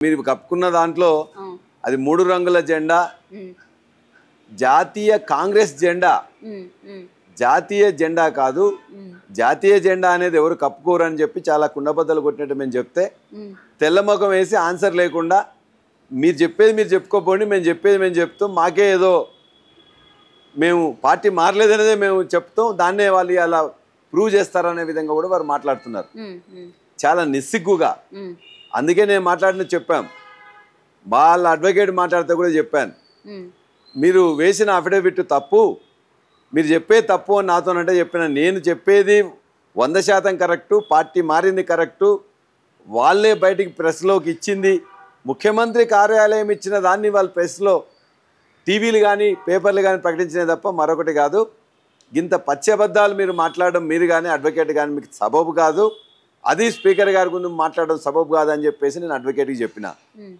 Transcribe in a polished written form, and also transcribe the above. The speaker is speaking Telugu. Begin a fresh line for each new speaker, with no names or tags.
మీరు కప్పుకున్న దాంట్లో
ఆ,
అది 3 రంగుల జెండా,
ఉమ్,
జాతీయ కాంగ్రెస్ జెండా.
ఉమ్, ఉమ్,
జాతీయ జెండా కాదు,
ఉమ్,
జాతీయ జెండా అనేది ఎవరు కప్పుకోరు అని చెప్పి చాలా కుండబద్దలు కొట్టినట్టు మేము చెప్తే
ఉమ్,
తెల్లముఖం వేసి ఆన్సర్ లేకుండా మీరు చెప్పేది మీరు చెప్పుకోపోండి, మేము చెప్పేది మేము చెప్తాం, మాకే ఏదో మేము పార్టీ మారలేదనేదే మేము చెప్తాం, దాన్నే వాళ్ళు అలా ప్రూవ్ చేస్తారనే విధంగా కూడా వారు మాట్లాడుతున్నారు
ఉమ్, ఉమ్,
చాలా నిస్సిగ్గుగా.
ఉమ్,
అందుకే నేను మాట్లాడిన చెప్పాం, వాళ్ళ అడ్వకేట్ మాట్లాడితే కూడా చెప్పాను,
ఉమ్,
మీరు వేసిన అఫిడవిట్ తప్పు, మీరు చెప్పేది తప్పు అని నాతోనంటే చెప్పిన, నేను చెప్పేది 100% కరెక్టు, పార్టీ మారింది కరెక్టు, వాళ్ళే బయటికి ప్రెస్లోకి ఇచ్చింది, ముఖ్యమంత్రి కార్యాలయం ఇచ్చిన దాన్ని వాళ్ళు ప్రెస్లో టీవీలు కానీ పేపర్లు కానీ ప్రకటించినవి తప్ప మరొకటి కాదు. ఇంత పచ్చబద్ధాలు మీరు మాట్లాడడం, మీరు కానీ అడ్వకేట్ కానీ మీకు సబబు కాదు, అది స్పీకర్ గారి ముందు మాట్లాడడం సబబు కాదని చెప్పేసి నేను అడ్వకేట్కి చెప్పిన.
ఉమ్.